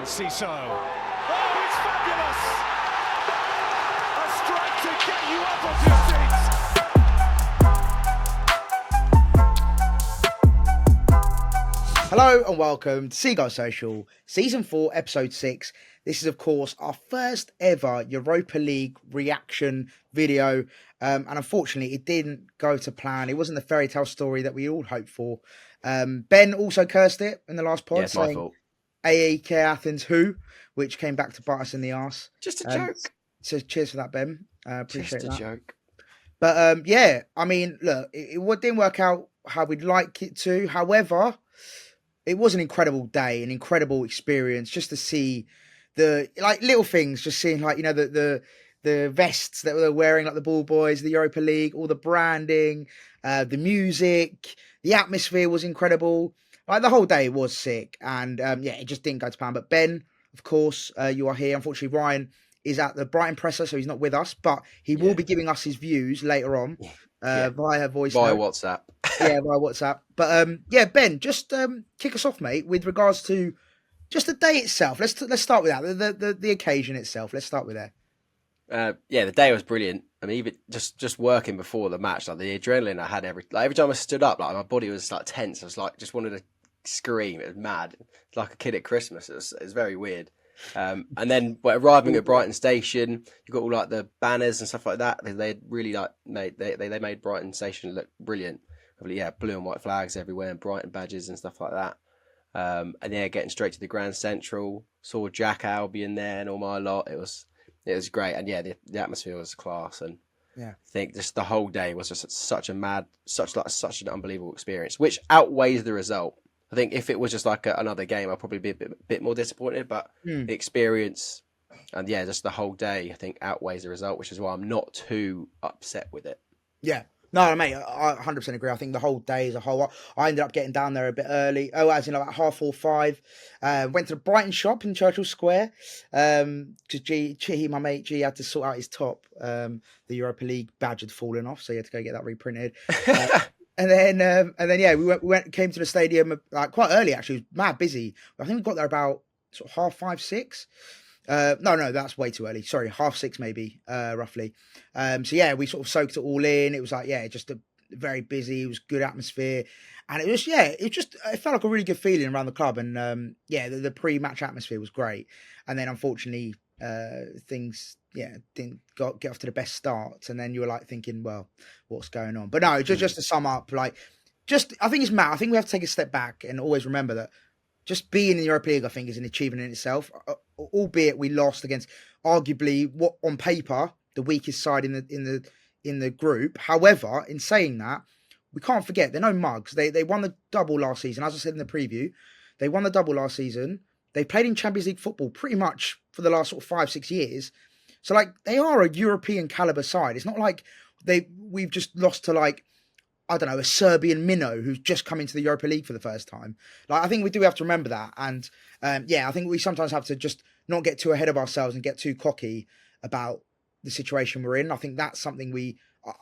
Ciso. Oh, it's fabulous! A strike to get you up off your seats. Hello and welcome to Seagulls Social, Season 4, Episode 6. This is, of course, our first ever Europa League reaction video. And unfortunately, it didn't go to plan. It wasn't the fairy tale story that we all hoped for. Ben also cursed it in the last pod, yeah, it's my saying fault. AEK Athens who, which came back to bite us in the arse. Just a joke. So cheers for that, Ben. Appreciate Just a that. joke. But yeah, I mean, look, it didn't work out how we'd like it to. However, it was an incredible day, an incredible experience just to see the little things, just seeing the vests that they're wearing, like the ball boys, the Europa League, all the branding, the music, the atmosphere was incredible. Like the whole day was sick, and yeah, it just didn't go to plan. But Ben, of course, you are here. Unfortunately, Ryan is at the Brighton presser, so he's not with us, but he will be giving us his views later on via voice Via note. WhatsApp. Yeah, via WhatsApp. But yeah, Ben, just kick us off, mate, with regards to just the day itself. Let's start with that. The occasion itself. Let's start with that. Yeah, the day was brilliant. I mean, even just working before the match, like the adrenaline I had every time I stood up, like my body was like tense. I was like just wanted to scream. It was mad. It's like a kid at Christmas. It was very weird. And then arriving at Brighton Station, you got all like the banners and stuff like that. They really made Brighton Station look brilliant. Yeah, blue and white flags everywhere and Brighton badges and stuff like that. And yeah, getting straight to the Grand Central, saw Jack Albion there and all my lot. It was great, and yeah, the atmosphere was class, and yeah, I think just the whole day was just such an unbelievable experience, which outweighs the result. I think if it was just like another game, I'd probably be a bit more disappointed, but the experience and yeah, just the whole day, I think outweighs the result, which is why I'm not too upset with it. Yeah. No, mate, I 100% agree. I think the whole day as a whole, I ended up getting down there a bit early. Oh, as in like 5:30. Went to the Brighton shop in Churchill Square because my mate G, had to sort out his top. The Europa League badge had fallen off, so he had to go get that reprinted. And then yeah, we came to the stadium like quite early. Actually, it was mad busy. I think we got there about sort of 5:30, 6. No, that's way too early. Sorry, 6:30 maybe, roughly. So yeah, we sort of soaked it all in. It was like, yeah, just very busy. It was good atmosphere, and it felt like a really good feeling around the club. And yeah, the pre-match atmosphere was great. And then unfortunately, things didn't get off to the best start. And then you were like thinking, well, what's going on? But no, just to sum up, I think it's mad. I think we have to take a step back and always remember that just being in the Europa League, I think, is an achievement in itself. Albeit we lost against arguably what on paper the weakest side in the group. However, in saying that, we can't forget they're no mugs. They won the double last season, as I said in the preview. They won the double last season. They played in Champions League football pretty much for the last sort of 5-6 years. So they are a European caliber side. It's not like we've just lost to I don't know, a Serbian minnow who's just come into the Europa League for the first time. I think we do have to remember that. And yeah, I think we sometimes have to just not get too ahead of ourselves and get too cocky about the situation we're in. I think that's something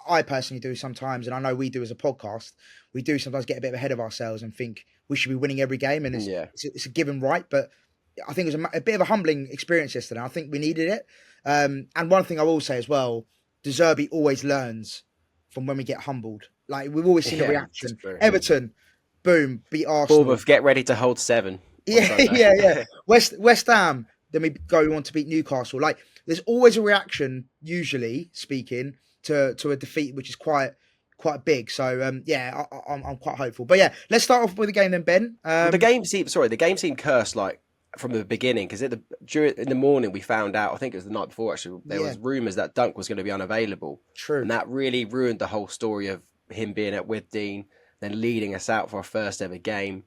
I personally do sometimes, and I know we do as a podcast. We do sometimes get a bit ahead of ourselves and think we should be winning every game, and it's a given right. But I think it was a bit of a humbling experience yesterday. I think we needed it. And one thing I will say as well, De Zerbi always learns from when we get humbled. We've always seen a reaction. Everton, boom, beat Arsenal. Bournemouth, get ready to hold 7. Yeah. West Ham, then we go on to beat Newcastle. There's always a reaction, usually speaking, to a defeat, which is quite big. So yeah, I'm quite hopeful. But yeah, let's start off with the game then, Ben. The game seemed cursed from the beginning, because in the morning we found out, I think it was the night before actually, there was rumours that Dunk was going to be unavailable. True. And that really ruined the whole story of him being at Withdean, then leading us out for our first ever game.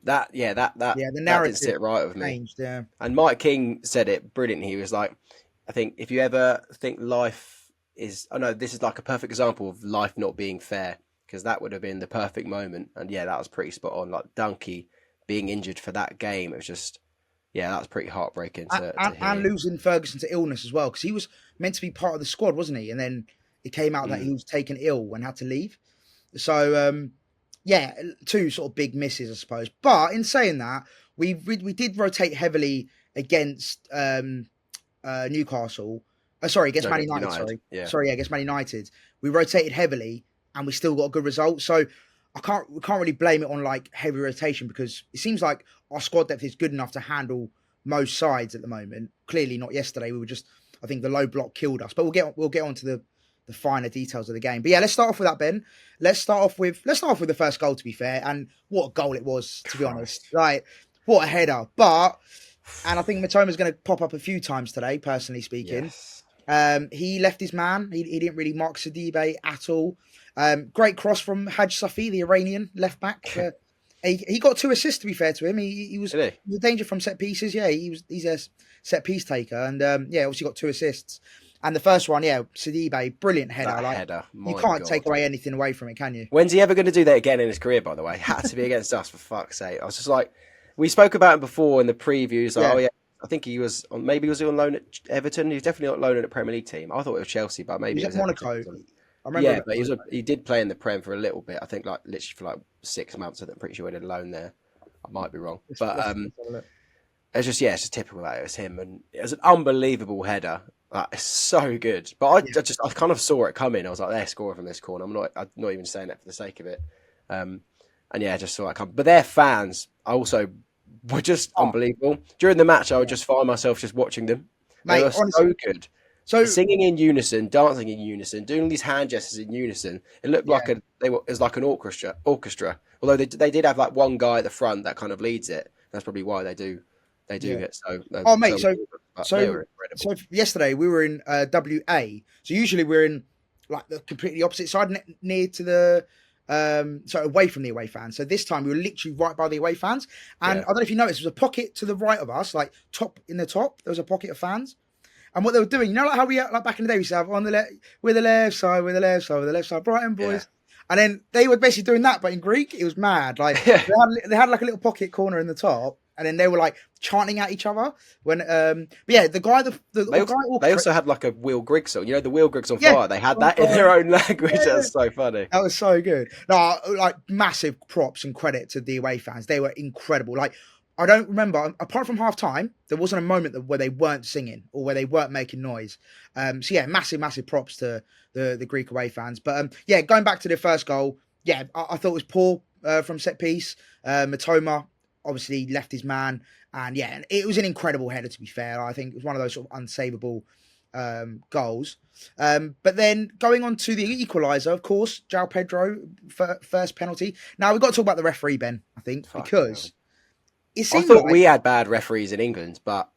The narrative didn't sit right with me. Changed, yeah. And Mike King said it brilliantly. He was like, I think if you ever think life is, this is like a perfect example of life not being fair, because that would have been the perfect moment. And yeah, that was pretty spot on. Dunky being injured for that game, it was just, that was pretty heartbreaking to hear. And losing Ferguson to illness as well, because he was meant to be part of the squad, wasn't he? And then it came out that he was taken ill and had to leave. So, two sort of big misses, I suppose. But in saying that, we did rotate heavily against Newcastle. Against Man United. Against Man United. We rotated heavily and we still got a good result. So we can't really blame it on like heavy rotation because it seems like our squad depth is good enough to handle most sides at the moment. Clearly not yesterday. We were just, I think the low block killed us. But we'll get on to the finer details of the game. But yeah, let's start off with that, Ben. Let's start off with the first goal, to be fair. And what a goal it was, to be honest. Like, what a header. And I think Mitoma's going to pop up a few times today, personally speaking. Yes. He left his man. He didn't really mark Sidibe at all. Great cross from Haj Safi, the Iranian left back. He got 2 assists, to be fair to him. He was in danger from set pieces. Yeah, he's a set piece taker. And obviously got 2 assists. And the first one, Sidibe, brilliant header. Header. You can't take anything away from it, can you? When's he ever going to do that again in his career, by the way? Had to be against us, for fuck's sake. I was just like, we spoke about him before in the previews. Like, I think he was on loan at Everton. He was definitely on loan at a Premier League team. I thought it was Chelsea, but maybe he was at Monaco. Everton. I remember. Yeah, but he did play in the Prem for a little bit. I think like literally for like 6 months. I'm pretty sure he did a loan there. I might be wrong, but it's just typical that it was him, and it was an unbelievable header. Like, it's so good. But I kind of saw it coming. I was like, they're scoring from this corner. I'm not even saying that for the sake of it. I just saw it come. But their fans also were just unbelievable. During the match, I would just find myself just watching them. They were honestly, so good. So singing in unison, dancing in unison, doing these hand gestures in unison. It looked like it was like an orchestra. Although they did have like one guy at the front that kind of leads it. That's probably why they do it. So yesterday we were in WA. So usually we're in like the completely opposite side, near to the so away from the away fans. So this time we were literally right by the away fans. And I don't know if you noticed, there was a pocket to the right of us, like in the top, there was a pocket of fans. And what they were doing, like how we, like back in the day, we used to have on the left, with the left side, Brighton boys. Yeah. And then they were basically doing that, but in Greek, it was mad. Like they had like a little pocket corner in the top. And then they were like chanting at each other when, the guy, they also had like a Will Griggs song. You know, the Will Griggs on fire. They had that in their own language. Yeah. That's so funny. That was so good. No, like massive props and credit to the away fans. They were incredible. Like I don't remember, apart from half time, there wasn't a moment where they weren't singing or where they weren't making noise. Massive props to the Greek away fans. But going back to the first goal, I thought it was poor from set piece. Mitoma obviously left his man, and it was an incredible header, to be fair. I think it was one of those sort of unsavable goals. But then going on to the equaliser, of course, João Pedro, first penalty. Now we've got to talk about the referee, Ben, I think, because it seemed I thought we had bad referees in England, but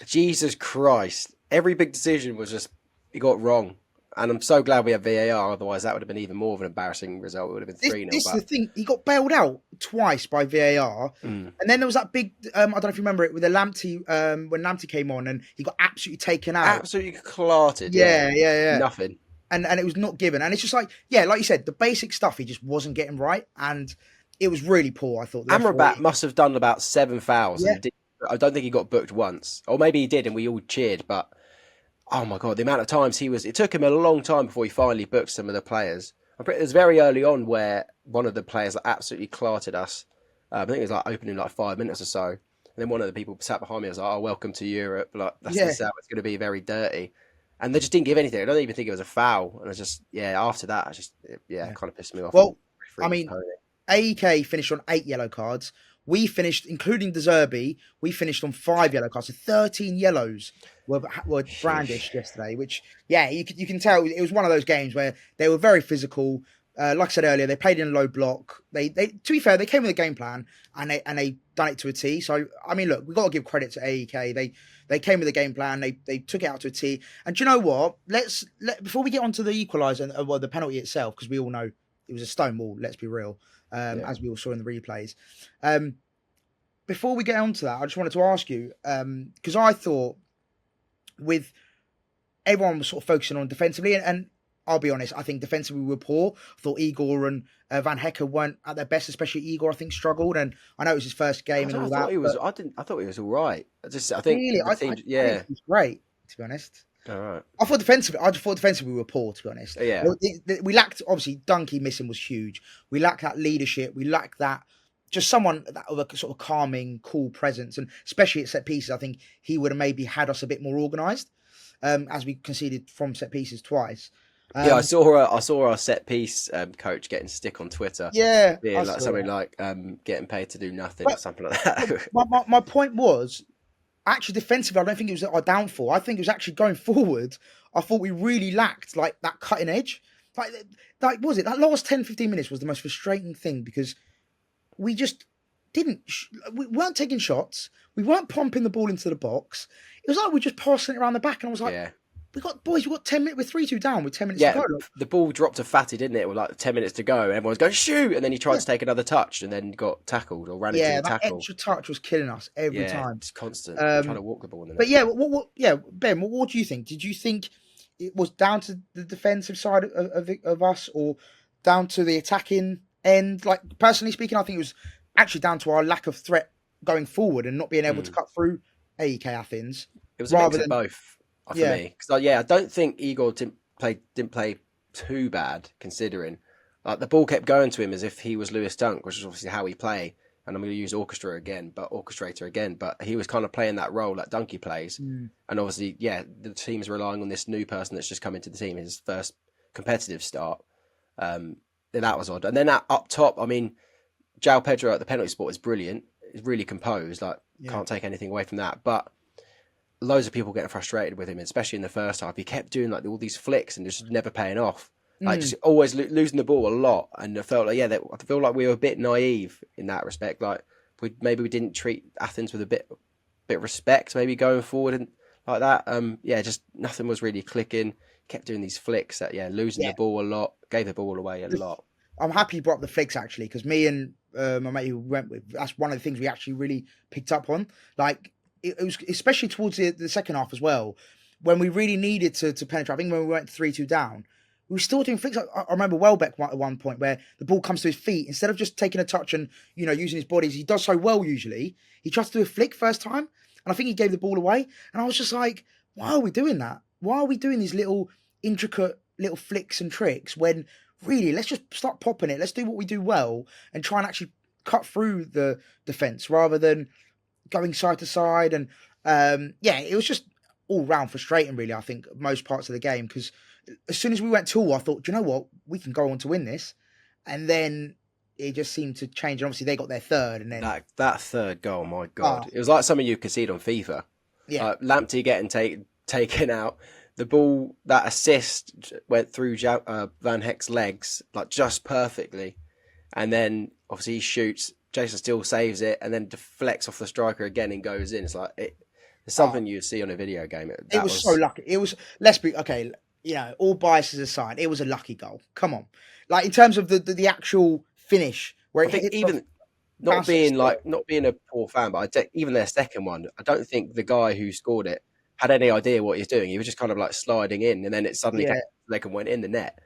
Jesus Christ, every big decision was just, he got wrong. And I'm so glad we have VAR, otherwise that would have been even more of an embarrassing result. It would have been 3-0. This is the thing, he got bailed out twice by VAR. And then there was that big, I don't know if you remember it, with the Lamptey, when Lamptey came on and he got absolutely taken out. Absolutely clarted. Yeah. Nothing. And it was not given. And it's just like you said, the basic stuff he just wasn't getting right. And it was really poor, I thought. Amrabat must have done about 7 fouls. Yeah. And I don't think he got booked once. Or maybe he did and we all cheered, but oh my God, the amount of times it took him a long time before he finally booked some of the players. It was very early on where one of the players absolutely clarted us. I think it was like opening like 5 minutes or so. And then one of the people sat behind me was like, oh, welcome to Europe. Like, that's how it's going to be very dirty. And they just didn't give anything. I don't even think it was a foul. And I just, after that, it kind of pissed me off. Well, I mean, AEK finished on 8 yellow cards. We finished, including De Zerbi, we finished on 5 yellow cards. So 13 yellows were brandished yesterday, which, you can tell it was one of those games where they were very physical. Like I said earlier, they played in a low block. They to be fair, they came with a game plan and they done it to a T. So, I mean, look, we've got to give credit to AEK. They came with a game plan. They took it out to a T. And do you know what? Before we get on to the equaliser, the penalty itself, because we all know it was a stone wall, let's be real. As we all saw in the replays. Before we get on to that, I just wanted to ask you, because I thought with everyone was sort of focusing on defensively, and I'll be honest, I think defensively we were poor. I thought Igor and Van Hecker weren't at their best, especially Igor, I think, struggled. And I know it was his first game and all that. I thought he was all right. I think he was great, to be honest. All right. I thought defensively we were poor, to be honest. Yeah. We lacked, obviously, Dunkey missing was huge. We lacked that leadership. We lacked that just someone that with a sort of calming, cool presence, and especially at set pieces, I think he would have maybe had us a bit more organised, as we conceded from set pieces twice. Yeah, I saw our set piece coach getting stick on Twitter, Yeah, I being like saw something that. like getting paid to do nothing or But something like that. my point was actually defensively. I don't think it was our downfall. I think it was actually going forward. I thought we really lacked like that cutting edge. Like was it that last 10, 15 minutes was the most frustrating thing because we just didn't. We weren't taking shots. We weren't pumping the ball into the box. It was like we were just passing it around the back, and I was like, Yeah. we got 10 minutes. We're 3-2 down with 10 minutes Yeah, to go. the ball dropped to Fati, didn't it? With like 10 minutes to go, and everyone's going shoot, and then he tried Yeah. to take another touch, and then got tackled or ran into Yeah, a that tackle. extra touch was killing us every Yeah, time. it's constant trying to walk the ball in the net. But yeah, yeah, Ben, what do you think? Did you think it was down to the defensive side of us, or down to the attacking end? Like personally speaking, I think it was actually down to our lack of threat going forward and not being able to cut through AEK Athens. It was a mix of both for me. Because I don't think Igor didn't play too bad considering. Like the ball kept going to him as if he was Lewis Dunk, which is obviously how we play. And I'm going to use orchestrator again, but he was kind of playing that role that Dunky plays. And obviously, the team's relying on this new person that's just come into the team, his first competitive start. That was odd. And then up top, I mean, João Pedro at the penalty spot is brilliant. He's really composed. Like, can't take anything away from that. But loads of people getting frustrated with him, especially in the first half. He kept doing like all these flicks and just never paying off. Like just always losing the ball a lot, and I felt like I feel like we were a bit naive in that respect. Like we didn't treat Athens with a bit of respect, maybe going forward and like that. Just nothing was really clicking. Kept doing these flicks that losing the ball a lot, gave the ball away a lot. I'm happy you brought up the flicks actually, because me and my mate who went with, that's one of the things we actually really picked up on. Like it was especially towards the second half as well, when we really needed to penetrate. I think when we went 3-2 down, we were still doing flicks. I remember Welbeck at one point where the ball comes to his feet. Instead of just taking a touch and, using his body, he does so well usually. He tries to do a flick first time, and I think he gave the ball away. And I was just like, why are we doing that? Why are we doing these little intricate little flicks and tricks when really let's just start popping it. Let's do what we do well and try and actually cut through the defence rather than going side to side. And it was just all round frustrating really, I think, most parts of the game, because as soon as we went 2-2, I thought, do you know what? We can go on to win this. And then it just seemed to change. And obviously they got their third. And then that third goal, my God. It was like something you could see on FIFA. Yeah. Lamptey getting taken out. The ball, that assist went through Van Heck's legs, like just perfectly. And then obviously he shoots. Jason still saves it and then deflects off the striker again and goes in. It's like, it's something you'd see on a video game. It was so lucky. It was, let's be, okay, all biases aside, it was a lucky goal. Come on. Like in terms of the actual finish, where I think even not being a poor fan, but even their second one, I don't think the guy who scored it had any idea what he was doing. He was just kind of like sliding in, and then it suddenly leg and went in the net.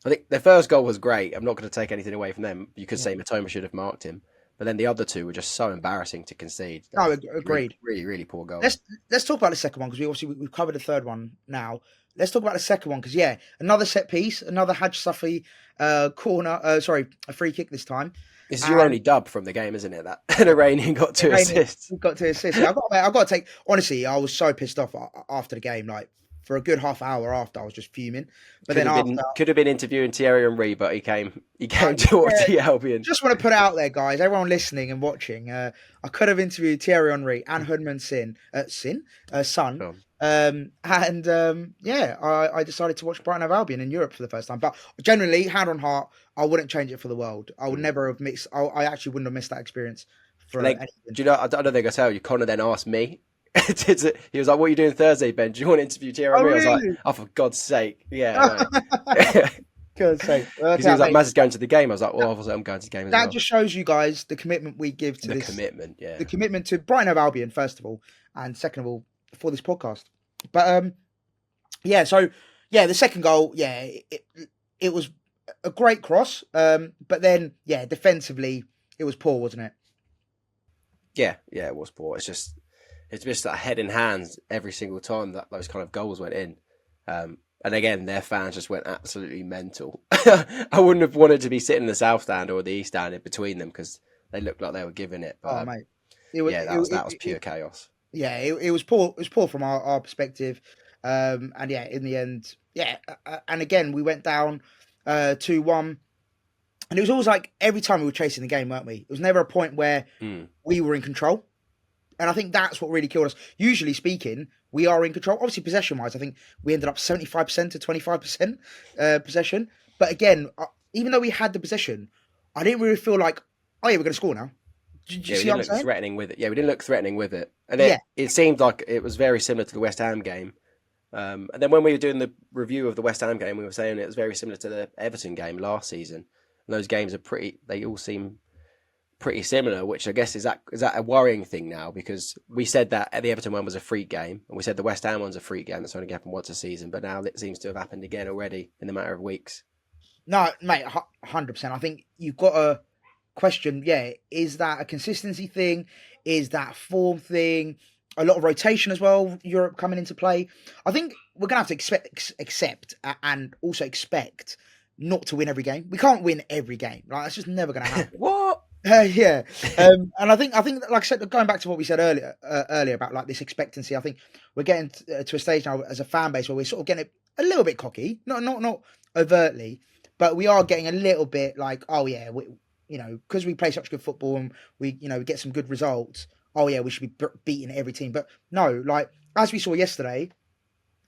I think their first goal was great. I'm not going to take anything away from them. You could say Mitoma should have marked him, but then the other two were just so embarrassing to concede. No, agreed. Really, really poor goal. Let's talk about the second one, because we've covered the third one now. Let's talk about the second one, because another set piece, another Haj Safi corner. A free kick this time. This is your only dub from the game, isn't it? That an Iranian got to assist. Got to assist. I got to take. Honestly, I was so pissed off after the game. Like for a good half hour after, I was just fuming. But could have been interviewing Thierry Henry, but he came to watch the Albion. Just want to put it out there, guys. Everyone listening and watching. I could have interviewed Thierry Henry and Hoodman's son. I decided to watch Brighton Hove Albion in Europe for the first time. But generally, hand on heart, I wouldn't change it for the world. I would never have mixed. I actually wouldn't have missed that experience for anything. Do you know? I don't think I tell you. Connor then asked me. He was like, "What are you doing Thursday, Ben? Do you want to interview Thierry Henry?" Really? I was like, "Oh, for God's sake, yeah." God's sake. Because he was like, Maz is going to the game. I was like, well, obviously I'm going to the game as well. That just shows you guys the commitment we give to this. The commitment, yeah. The commitment to Brighton Hove Albion, first of all, and second of all, for this podcast. But, the second goal, it was a great cross. But then, defensively, it was poor, wasn't it? Yeah, it was poor. It's just that head in hands every single time that those kind of goals went in. And again, their fans just went absolutely mental. I wouldn't have wanted to be sitting in the south stand or the east stand in between them, because they looked like they were giving it. But Oh mate, it was yeah, that was pure chaos. yeah, it was poor. It was poor from our perspective, and yeah, in the end, yeah, and again we went down 2-1, and it was always like every time we were chasing the game, weren't we? It was never a point where we were in control, and I think that's what really killed us. Usually speaking, we are in control. Obviously, possession-wise, I think we ended up 75% to 25% possession. But again, even though we had the possession, I didn't really feel like, oh yeah, we're going to score now. Do you see what I'm saying? Threatening with it. Yeah, we didn't look threatening with it, and Yeah. it seemed like it was very similar to the West Ham game. And then when we were doing the review of the West Ham game, we were saying it was very similar to the Everton game last season. And those games they all seem pretty similar, which I guess is that a worrying thing now, because we said that the Everton one was a freak game, and we said the West Ham one's a freak game that's only happened once a season, but now it seems to have happened again already in a matter of weeks. No, mate, 100%. I think you've got to question, yeah, is that a consistency thing? Is that form thing? A lot of rotation as well, Europe coming into play. I think we're going to have to accept and also expect not to win every game. We can't win every game. Like, that's just never going to happen. What? Yeah. And I think, like I said, going back to what we said earlier about like this expectancy, I think we're getting to a stage now as a fan base where we're sort of getting a little bit cocky, not overtly, but we are getting a little bit like, oh yeah, because we play such good football and we get some good results. Oh yeah, we should be beating every team. But no, like as we saw yesterday,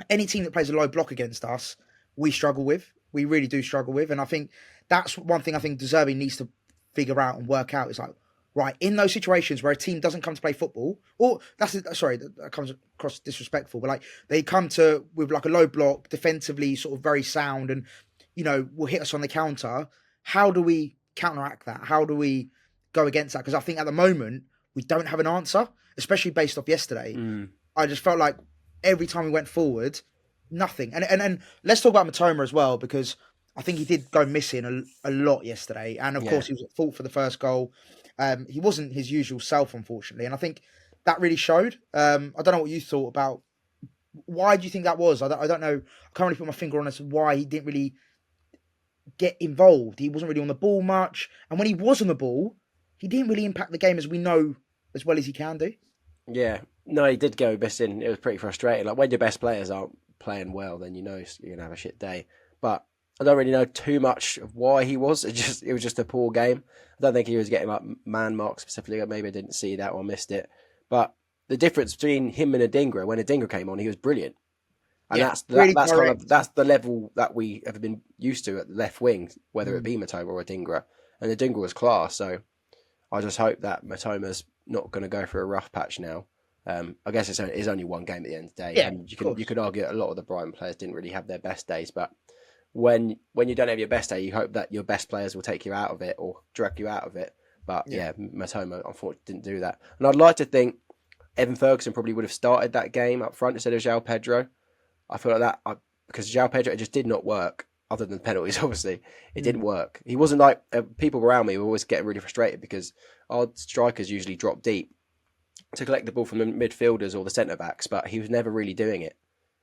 any team that plays a low block against us, we struggle with. We really do struggle with. And I think that's one thing I think De Zerbi needs to figure out and work out. Is like, right, in those situations where a team doesn't come to play football, or that comes across disrespectful, but like they come to with like a low block, defensively sort of very sound, and will hit us on the counter. How do we counteract that? How do we go against that? Because I think at the moment we don't have an answer, especially based off yesterday. I just felt like every time we went forward, nothing. And let's talk about Mitoma as well, because I think he did go missing a lot yesterday. And of course, he was at fault for the first goal. He wasn't his usual self, unfortunately. And I think that really showed. I don't know what you thought about. Why do you think that was? I don't know. I can't really put my finger on as to why he didn't really get involved. He wasn't really on the ball much. And when he was on the ball, he didn't really impact the game as we know as well as he can do. Yeah. No, he did go missing. It was pretty frustrating. Like when your best players aren't playing well, then you're going to have a shit day. But I don't really know too much of why he was. It was just a poor game. I don't think he was getting like man marks specifically. Maybe I didn't see that or missed it. But the difference between him and Adingra, when Adingra came on, he was brilliant. And that's the level that we have been used to at the left wing, whether it be Mitoma or Adingra. And Adingra was class. So I just hope that Mitoma's not going to go for a rough patch now. I guess it's only one game at the end of the day. Yeah, and you could argue that a lot of the Brighton players didn't really have their best days, but when you don't have your best day, you hope that your best players will take you out of it or drag you out of it. But yeah, Mitoma unfortunately didn't do that. And I'd like to think Evan Ferguson probably would have started that game up front instead of João Pedro. I feel like that because João Pedro, it just did not work. Other than penalties, obviously, it didn't work. He wasn't like people around me were always getting really frustrated because our strikers usually drop deep to collect the ball from the midfielders or the centre backs, but he was never really doing it.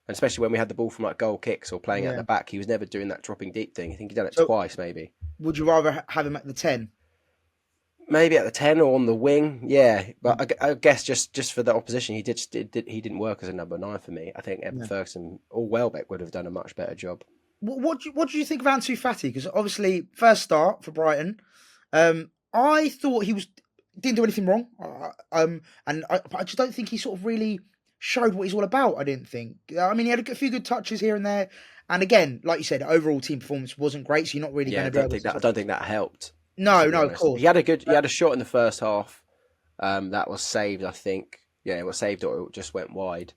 And especially when we had the ball from like goal kicks or playing at the back, he was never doing that dropping deep thing. I think he'd done it twice, maybe. Would you rather have him at the 10? Maybe at the 10 or on the wing, yeah. But I guess just for the opposition, he didn't work as a number 9 for me. I think Evan Ferguson or Welbeck would have done a much better job. What do you think of Ansu Fati? Because obviously, first start for Brighton, I thought he didn't do anything wrong, and I just don't think he sort of really showed what he's all about. I didn't think. I mean, he had a few good touches here and there, and again, like you said, overall team performance wasn't great. So you're not really going to be able to. I don't think that helped. No, of course. He had a shot in the first half, that was saved. I think. Yeah, it was saved or it just went wide.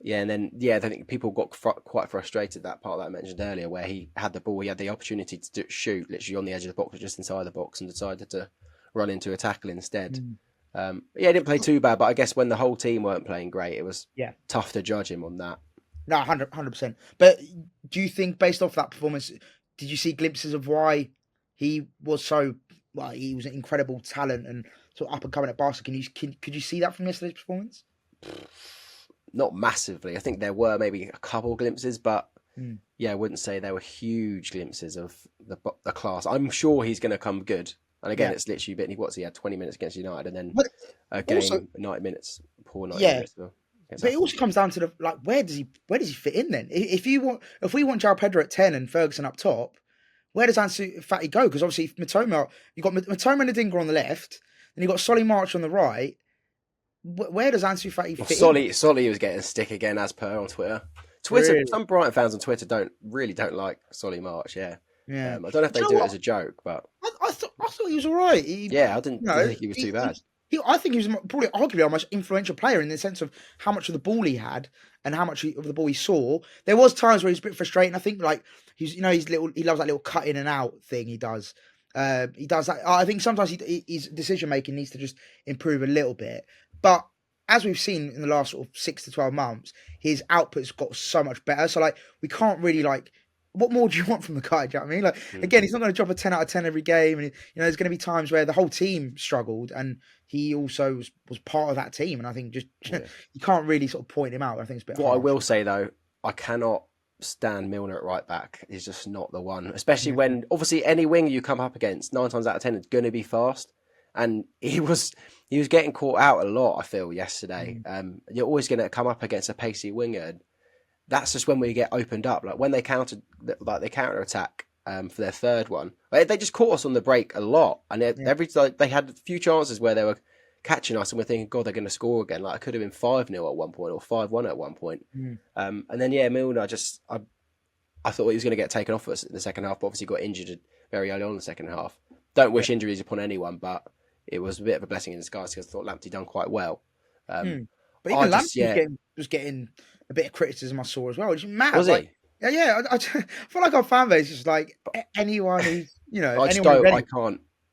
Yeah, and then I think people got quite frustrated that part that I mentioned earlier, where he had the ball, he had the opportunity to shoot literally on the edge of the box or just inside the box, and decided to run into a tackle instead. He didn't play too bad, but I guess when the whole team weren't playing great, it was tough to judge him on that. No, 100%. But do you think, based off that performance, did you see glimpses of why he was he was an incredible talent and sort of up and coming at Barca? Could you see that from yesterday's performance? Not massively. I think there were maybe a couple glimpses, but I wouldn't say there were huge glimpses of the class. I'm sure he's going to come good. And again, Yeah. it's literally he had 20 minutes against United, and then But a game also, 90 minutes, poor 90 yeah, minutes as well. but it also comes down to where does he fit in then? If we want João Pedro at 10 and Ferguson up top, where does Ansu Fati go? Because obviously Mitoma, you got Mitoma and Adingra on the left, and you got Solly March on the right. Where does Ansu Fati fit in? Solly was getting stick again as per on Twitter. Really? Some Brighton fans on Twitter don't like Solly March. Yeah, Yeah. I don't know if they do it as a joke, but I thought he was all right. I didn't think he was too bad. I think he was probably arguably our most influential player in the sense of how much of the ball he had and how much of the ball he saw. There was times where he was a bit frustrating. I think he loves that little cut in and out thing he does. He does that. I think sometimes his decision making needs to just improve a little bit. But as we've seen in the last sort of 6 to 12 months, his output's got so much better. So we can't really what more do you want from the guy? Do you know what I mean? Again, he's not going to drop a 10 out of 10 every game. And, there's going to be times where the whole team struggled and he also was part of that team. And I think you can't really sort of point him out. I think it's a bit What harsh. I will say, though, I cannot stand Milner at right back. He's just not the one. Especially when, obviously, any winger you come up against, 9 times out of 10, it's going to be fast. And he was getting caught out a lot, I feel, yesterday. You're always going to come up against a pacey winger. And that's just when we get opened up. Like when they counter attack for their third one, they just caught us on the break a lot. And they had a few chances where they were catching us, and we're thinking, God, they're going to score again. Like it could have been 5-0 at one point or 5-1 at one point. And then Milner, I thought he was going to get taken off us in the second half, but obviously got injured very early on in the second half. Don't wish injuries upon anyone, but it was a bit of a blessing in disguise because I thought Lamptey done quite well. But even Lamptey was getting a bit of criticism I saw as well, which is mad. Was he? Yeah. I feel like our fan base is like anyone who's I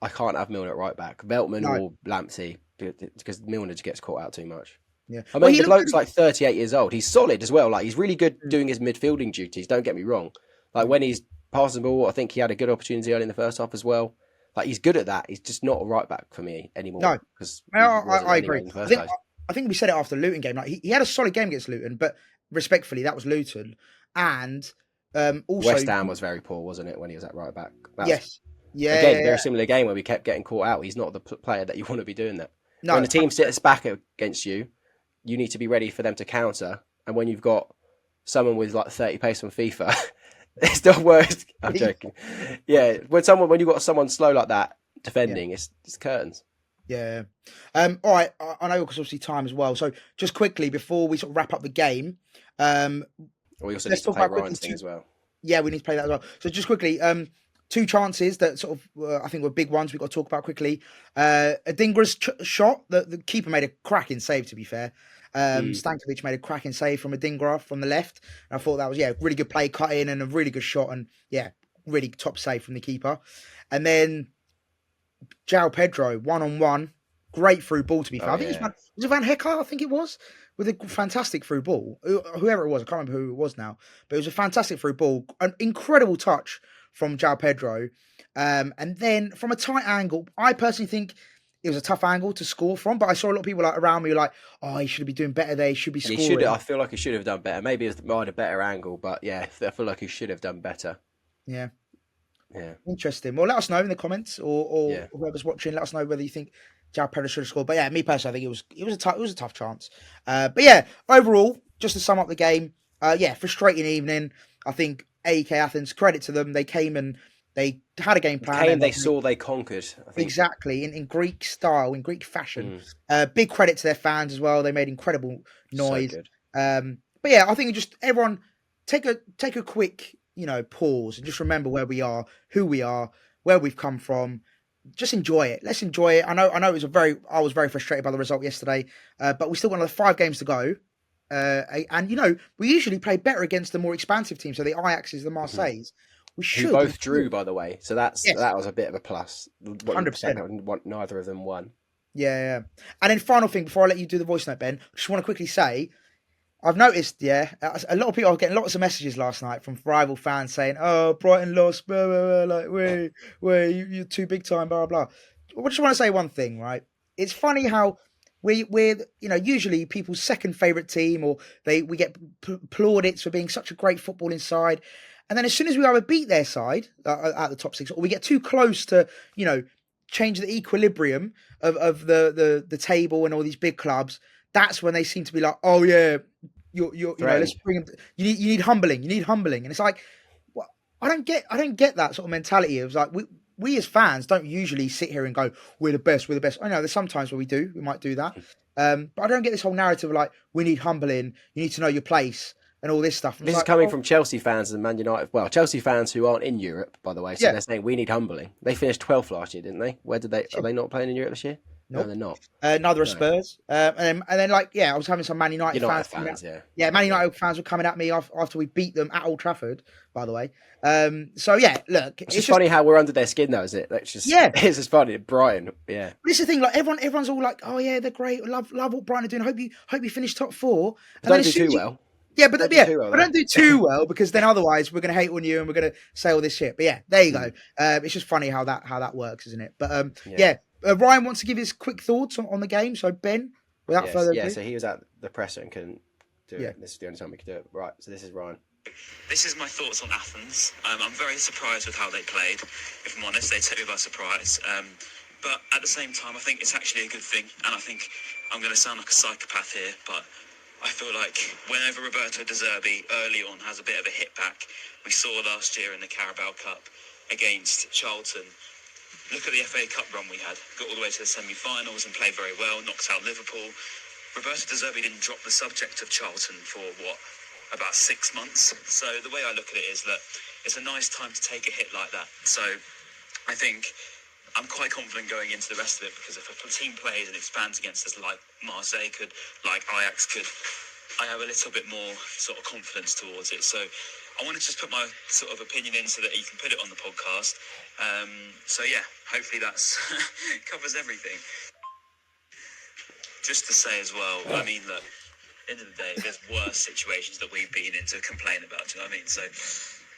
can't have Milner at right back, Veltman or Lamptey, because Milner just gets caught out too much. Yeah, I mean, the bloke's like 38 years old. He's solid as well. Like he's really good doing his midfielding duties. Don't get me wrong. Like when he's passing the ball, I think he had a good opportunity early in the first half as well. Like he's good at that. He's just not a right back for me anymore. No, because I agree. I think we said it after the Luton game. Like he had a solid game against Luton, but respectfully, that was Luton. And also West Ham was very poor, wasn't it, when he was at right back? Very similar game where we kept getting caught out. He's not the player that you want to be doing that. No, when the team sits back against you, you need to be ready for them to counter. And when you've got someone with like 30 pace on FIFA, it's the worst. I'm joking. Yeah, when you've got someone slow like that defending, it's curtains. Yeah. All right. I know because obviously time as well. So just quickly before we sort of wrap up the game, we also need to play Ryan's thing as well. Yeah, we need to play that as well. So just quickly, 2 chances that sort of I think were big ones we've got to talk about quickly. Adingra's shot, the keeper made a cracking save, to be fair. Stankovic made a cracking save from Adingra from the left. And I thought that was, really good play, cut in and a really good shot. And, really top save from the keeper. And then João Pedro, 1-on-1, great through ball, to be fair. I think it was Van Hecke, I think it was, with a fantastic through ball. Whoever it was, I can't remember who it was now. But it was a fantastic through ball. An incredible touch from João Pedro. And then from a tight angle, I personally think it was a tough angle to score from, but I saw a lot of people around me who were like, oh, he should be doing better there, he should be scoring. I feel like he should have done better. Maybe it might a better angle, but I feel like he should have done better. Yeah. Yeah. Interesting. Well, let us know in the comments or whoever's watching, let us know whether you think João Pedro should have scored. But me personally, I think it was a tough chance. But overall, just to sum up the game, frustrating evening. I think AEK Athens, credit to them, they came and they had a game plan. They conquered. I think. Exactly, in Greek style, in Greek fashion. Big credit to their fans as well. They made incredible noise. So good. I think just everyone take a quick, pause and just remember where we are, who we are, where we've come from. Just enjoy it. Let's enjoy it. I know I was very frustrated by the result yesterday, but we still got another 5 games to go. And we usually play better against the more expansive teams, so the Ajaxes, the Marseilles. We should. Who both drew, by the way, so that was a bit of a plus. 100%. Neither of them won. Yeah. And then final thing before I let you do the voice note, Ben, I just want to quickly say, I've noticed, a lot of people are getting lots of messages last night from rival fans saying, "Oh, Brighton lost, blah, blah, blah, like you're too big time, blah blah." I just want to say one thing, right? It's funny how we're usually people's second favourite team, or we get plaudits for being such a great footballing side. And then as soon as we either beat their side at the top 6, or we get too close to, change the equilibrium of the table and all these big clubs, that's when they seem to be like, oh yeah, you know, let's bring them. You need humbling. You need humbling, and it's like, well, I don't get that sort of mentality. It was like we as fans don't usually sit here and go, we're the best, we're the best. I know there's sometimes where we might do that, but I don't get this whole narrative of like, we need humbling. You need to know your place and all this stuff. This is coming from Chelsea fans and Man United. Well, Chelsea fans who aren't in Europe, by the way. So they're saying we need humbling. They finished 12th last year, didn't they? Where did they? Are they not playing in Europe this year? Nope. No, they're not. Neither are Spurs. And then like, yeah, I was having some Man United fans. Yeah, Man United fans were coming at me after we beat them at Old Trafford, by the way. So yeah, look, it's just funny how we're under their skin, though, is it? It's just funny. Brighton, yeah. But this is the thing, like everyone's all like, oh yeah, they're great. Love what Brighton are doing. Hope you finish top 4. But don't do too well. Yeah, but don't do too well, because then otherwise we're going to hate on you and we're going to say all this shit. But yeah, there you go. It's just funny how that works, isn't it? But Ryan wants to give his quick thoughts on the game. So Ben, without further ado. Yeah, so he was at the presser and couldn't do it. This is the only time we could do it. Right, so this is Ryan. This is my thoughts on Athens. I'm very surprised with how they played. If I'm honest, they took me by surprise. But at the same time, I think it's actually a good thing. And I think I'm going to sound like a psychopath here, but I feel like whenever Roberto De Zerbi early on has a bit of a hit back, we saw last year in the Carabao Cup against Charlton. Look at the FA Cup run we had. Got all the way to the semi-finals and played very well, knocked out Liverpool. Roberto De Zerbi didn't drop the subject of Charlton for, about 6 months. So the way I look at it is that it's a nice time to take a hit like that. So I think I'm quite confident going into the rest of it, because if a team plays and expands against us like Marseille could, like Ajax could, I have a little bit more sort of confidence towards it. So I wanted to just put my sort of opinion in so that you can put it on the podcast. So yeah, hopefully that's covers everything. Just to say as well, I mean, look, end of the day, there's worse situations that we've been in to complain about, do you know what I mean? So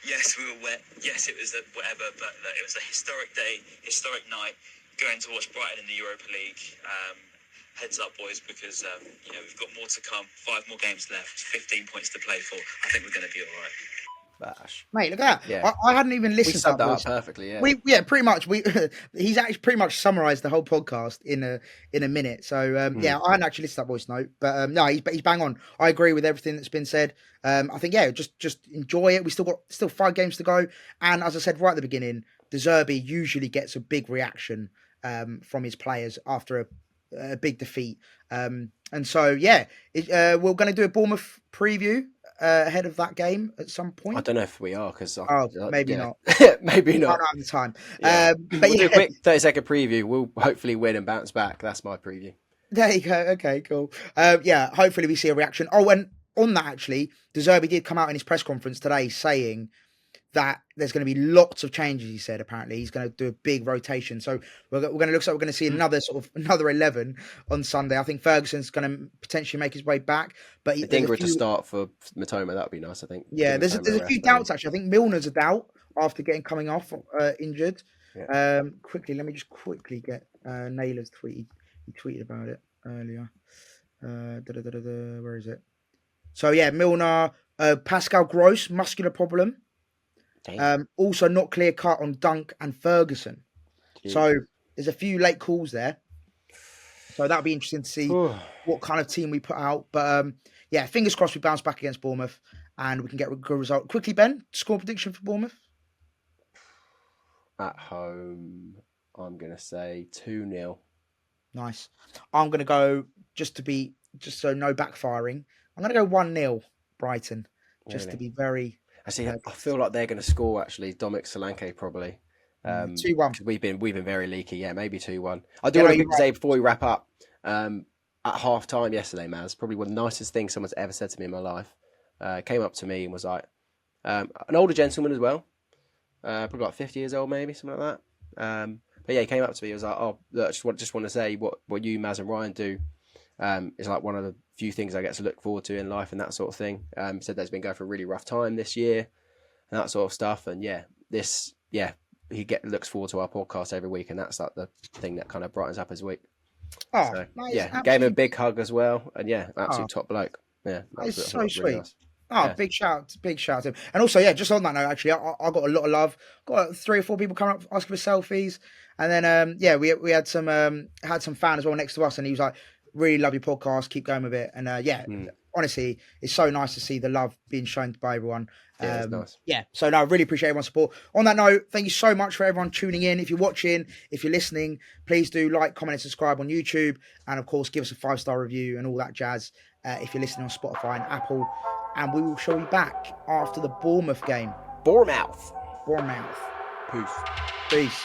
yes, we were wet. Yes, it was whatever, but it was a historic day, historic night, going to watch Brighton in the Europa League. Heads up, boys, because we've got more to come. 5 more games left, 15 points to play for. I think we're going to be all right. Bash. Mate, look at that. Yeah. I hadn't even listened to that up perfectly. Pretty much. He's actually pretty much summarised the whole podcast in a minute. So I hadn't actually listened to that voice note, but no, he's bang on. I agree with everything that's been said. I think just enjoy it. We still got 5 games to go, and as I said right at the beginning, De Zerbi usually gets a big reaction from his players after a big defeat. And so we're going to do a Bournemouth preview ahead of that game at some point. I don't know if we are, because maybe not. Maybe not. I don't have the time. But we'll do a quick 30-second preview. We'll hopefully win and bounce back. That's my preview. There you go. Okay, cool. Hopefully we see a reaction. Oh, and on that, actually, De Zerbi did come out in his press conference today saying that there's going to be lots of changes. He said apparently he's going to do a big rotation. So we're going to look like we're going to see another 11 on Sunday. I think Ferguson's going to potentially make his way back. But Dingra to start for Mitoma, that would be nice, I think. Yeah, there's a few doubts actually. I think Milner's a doubt after coming off injured. Yeah. Quickly, let me just quickly get Naylor's tweet. He tweeted about it earlier. Where is it? So yeah, Milner, Pascal Gross, muscular problem. Also not clear cut on Dunk and Ferguson. Jeez. So there's a few late calls there. So that'll be interesting to see what kind of team we put out. But fingers crossed we bounce back against Bournemouth and we can get a good result. Quickly, Ben, score prediction for Bournemouth? At home, I'm going to say 2-0. Nice. I'm going to go, just so no backfiring, I'm going to go 1-0 Brighton. Just to be very... I feel like they're going to score, actually. Dominic Solanke, probably. 2-1. We've been very leaky. Yeah, maybe 2-1. I do want to say before we wrap up, at half time yesterday, Maz, probably one of the nicest things someone's ever said to me in my life. Came up to me and was like, an older gentleman as well, probably like 50 years old, maybe, something like that. But yeah, he came up to me. He was like, "Oh, look, just want to say what you, Maz, and Ryan do is like one of the few things I get to look forward to in life and that sort of thing." Said there's been going for a really rough time this year and that sort of stuff. And he looks forward to our podcast every week, and that's like the thing that kind of brightens up his week. Oh, so, nice. Gave him a big hug as well, and absolute top bloke. Yeah, it's so sweet. Nice. Oh, Yeah. big shout to him. And also, yeah, just on that note, actually, I got a lot of love. Got 3 or 4 people coming up asking for selfies, and then yeah, we had some fan as well next to us, and he was like, "Really love your podcast, keep going with it." And yeah, honestly, it's so nice to see the love being shown by everyone. Yeah, it's nice. Yeah, so no, I really appreciate everyone's support. On that note, thank you so much for everyone tuning in. If you're watching, if you're listening, please do like, comment, and subscribe on YouTube, and of course, give us a 5-star review and all that jazz. If you're listening on Spotify and Apple. And we will show you back after the Bournemouth game. Bournemouth. Bournemouth. Peace. Peace.